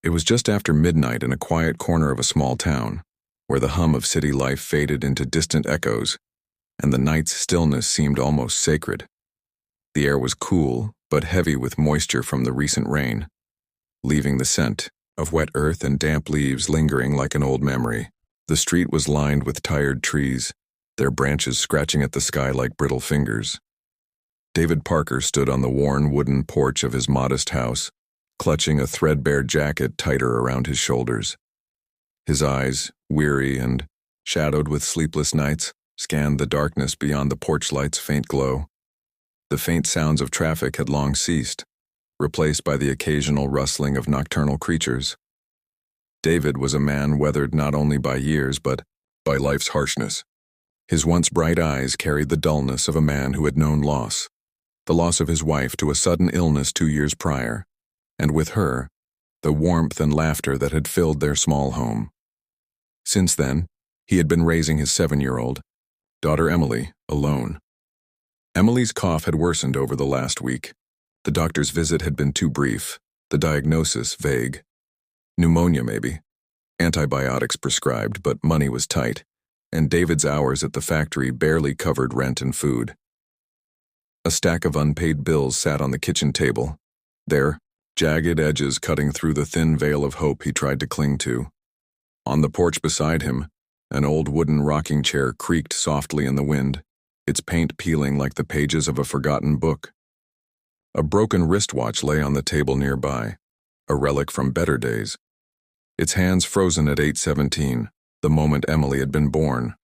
It was just after midnight in a quiet corner of a small town, where the hum of city life faded into distant echoes, and the night's stillness seemed almost sacred. The air was cool, but heavy with moisture from the recent rain, leaving the scent of wet earth and damp leaves lingering like an old memory. The street was lined with tired trees, their branches scratching at the sky like brittle fingers. David Parker stood on the worn wooden porch of his modest house, clutching a threadbare jacket tighter around his shoulders. His eyes, weary and shadowed with sleepless nights, scanned the darkness beyond the porch light's faint glow. The faint sounds of traffic had long ceased, replaced by the occasional rustling of nocturnal creatures. David was a man weathered not only by years but by life's harshness. His once bright eyes carried the dullness of a man who had known loss, the loss of his wife to a sudden illness 2 years prior, and with her, the warmth and laughter that had filled their small home. Since then, he had been raising his 7-year-old daughter Emily alone. Emily's cough had worsened over the last week. The doctor's visit had been too brief, the diagnosis vague. Pneumonia, maybe. Antibiotics prescribed, but money was tight, and David's hours at the factory barely covered rent and food. A stack of unpaid bills sat on the kitchen table, their jagged edges cutting through the thin veil of hope he tried to cling to. On the porch beside him, an old wooden rocking chair creaked softly in the wind, its paint peeling like the pages of a forgotten book. A broken wristwatch lay on the table nearby, a relic from better days. Its hands frozen at 8:17, the moment Emily had been born.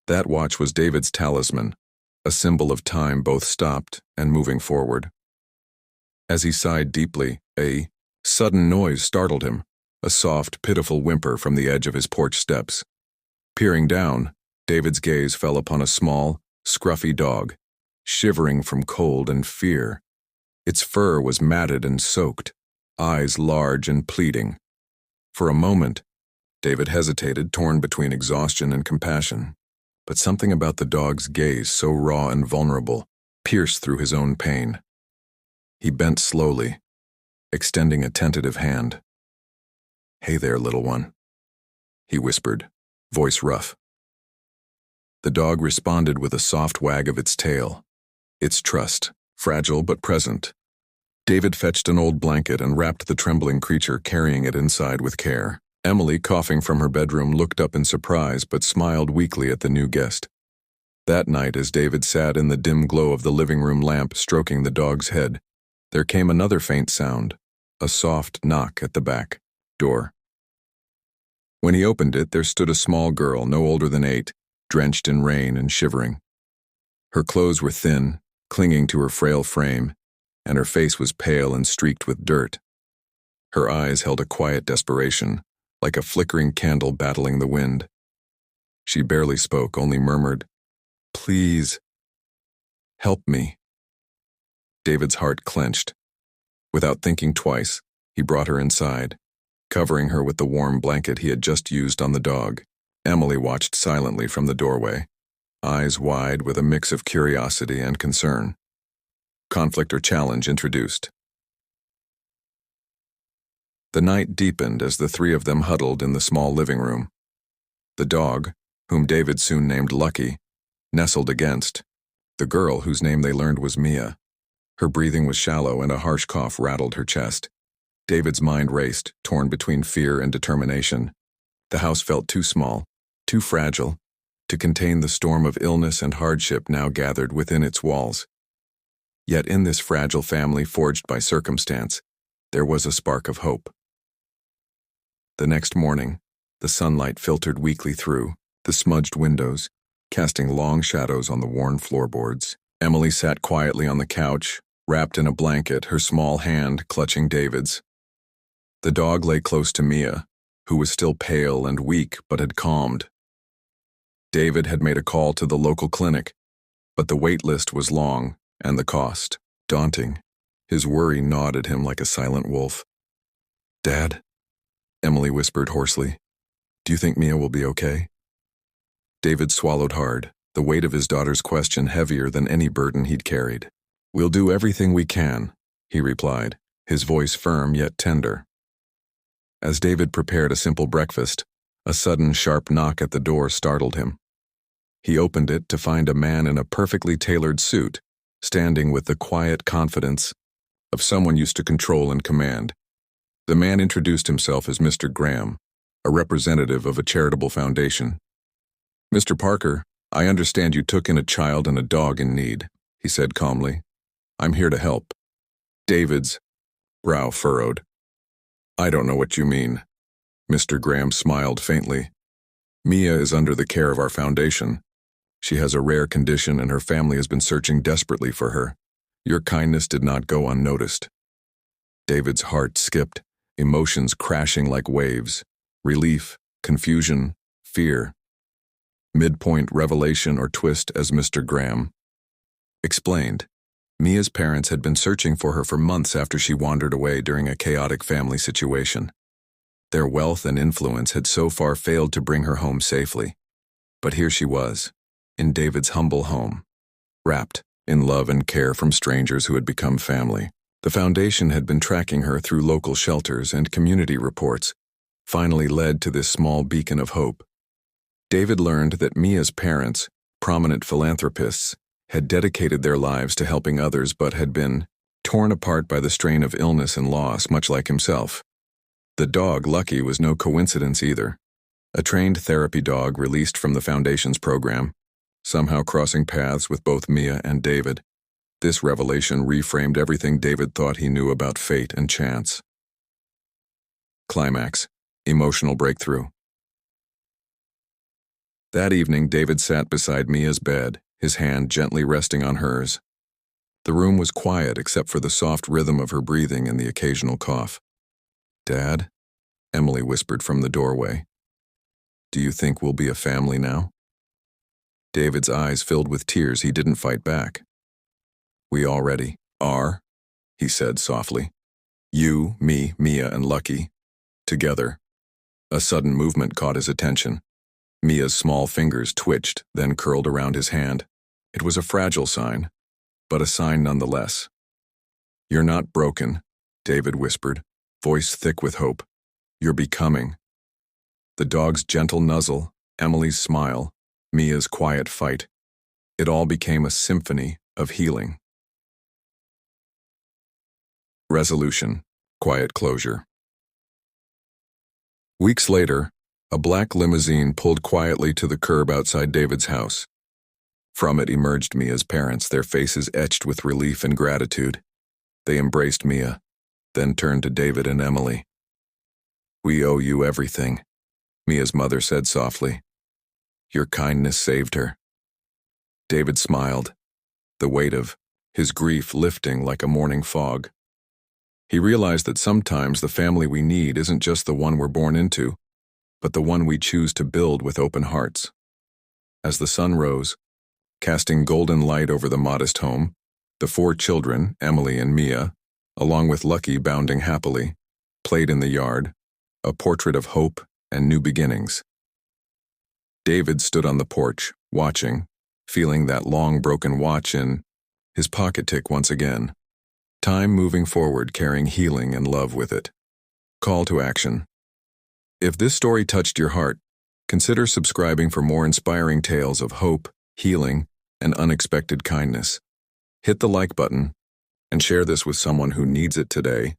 That watch was David's talisman, a symbol of time both stopped and moving forward. As he sighed deeply, a sudden noise startled him, a soft, pitiful whimper from the edge of his porch steps. Peering down, David's gaze fell upon a small, scruffy dog, shivering from cold and fear. Its fur was matted and soaked, eyes large and pleading. For a moment, David hesitated, torn between exhaustion and compassion. But something about the dog's gaze, so raw and vulnerable, pierced through his own pain. He bent slowly, extending a tentative hand. "Hey there, little one," he whispered, voice rough. The dog responded with a soft wag of its tail, its trust, fragile but present. David fetched an old blanket and wrapped the trembling creature, carrying it inside with care. Emily, coughing from her bedroom, looked up in surprise but smiled weakly at the new guest. That night, as David sat in the dim glow of the living room lamp stroking the dog's head, there came another faint sound, a soft knock at the back door. When he opened it, there stood a small girl, no older than 8, drenched in rain and shivering. Her clothes were thin, clinging to her frail frame, and her face was pale and streaked with dirt. Her eyes held a quiet desperation, like a flickering candle battling the wind. She barely spoke, only murmured, "Please, help me." David's heart clenched. Without thinking twice, he brought her inside, covering her with the warm blanket he had just used on the dog. Emily watched silently from the doorway, eyes wide with a mix of curiosity and concern. Conflict or challenge introduced. The night deepened as the three of them huddled in the small living room. The dog, whom David soon named Lucky, nestled against. The girl, whose name they learned was Mia. Her breathing was shallow and a harsh cough rattled her chest. David's mind raced, torn between fear and determination. The house felt too small, too fragile, to contain the storm of illness and hardship now gathered within its walls. Yet in this fragile family forged by circumstance, there was a spark of hope. The next morning, the sunlight filtered weakly through the smudged windows, casting long shadows on the worn floorboards. Emily sat quietly on the couch, wrapped in a blanket, her small hand clutching David's. The dog lay close to Mia, who was still pale and weak but had calmed. David had made a call to the local clinic, but the wait list was long and the cost daunting. His worry gnawed at him like a silent wolf. "Dad," Emily whispered hoarsely, "do you think Mia will be okay?" David swallowed hard, the weight of his daughter's question heavier than any burden he'd carried. "We'll do everything we can," he replied, his voice firm yet tender. As David prepared a simple breakfast, a sudden sharp knock at the door startled him. He opened it to find a man in a perfectly tailored suit, standing with the quiet confidence of someone used to control and command. The man introduced himself as Mr. Graham, a representative of a charitable foundation. "Mr. Parker, I understand you took in a child and a dog in need," he said calmly. "I'm here to help." David's brow furrowed. "I don't know what you mean." Mr. Graham smiled faintly. "Mia is under the care of our foundation. She has a rare condition and her family has been searching desperately for her. Your kindness did not go unnoticed." David's heart skipped, emotions crashing like waves. Relief, confusion, fear. Midpoint revelation or twist as Mr. Graham explained. Mia's parents had been searching for her for months after she wandered away during a chaotic family situation. Their wealth and influence had so far failed to bring her home safely. But here she was, in David's humble home, wrapped in love and care from strangers who had become family. The foundation had been tracking her through local shelters, and community reports finally led to this small beacon of hope. David learned that Mia's parents, prominent philanthropists, had dedicated their lives to helping others but had been torn apart by the strain of illness and loss, much like himself. The dog, Lucky, was no coincidence either. A trained therapy dog released from the Foundation's program, somehow crossing paths with both Mia and David. This revelation reframed everything David thought he knew about fate and chance. Climax. Emotional breakthrough. That evening, David sat beside Mia's bed, his hand gently resting on hers. The room was quiet except for the soft rhythm of her breathing and the occasional cough. "Dad?" Emily whispered from the doorway. "Do you think we'll be a family now?" David's eyes filled with tears. He didn't fight back. "We already are," he said softly. "You, me, Mia, and Lucky. Together." A sudden movement caught his attention. Mia's small fingers twitched, then curled around his hand. It was a fragile sign, but a sign nonetheless. "You're not broken," David whispered, voice thick with hope. "You're becoming." The dog's gentle nuzzle, Emily's smile, Mia's quiet fight. It all became a symphony of healing. Resolution. Quiet closure. Weeks later, a black limousine pulled quietly to the curb outside David's house. From it emerged Mia's parents, their faces etched with relief and gratitude. They embraced Mia, then turned to David and Emily. "We owe you everything," Mia's mother said softly. "Your kindness saved her." David smiled, the weight of his grief lifting like a morning fog. He realized that sometimes the family we need isn't just the one we're born into, but the one we choose to build with open hearts. As the sun rose, casting golden light over the modest home, the 4 children, Emily and Mia, along with Lucky bounding happily, played in the yard, a portrait of hope and new beginnings. David stood on the porch, watching, feeling that long broken watch in his pocket tick once again. Time moving forward, carrying healing and love with it. Call to action. If this story touched your heart, consider subscribing for more inspiring tales of hope, healing, and unexpected kindness. Hit the like button and share this with someone who needs it today.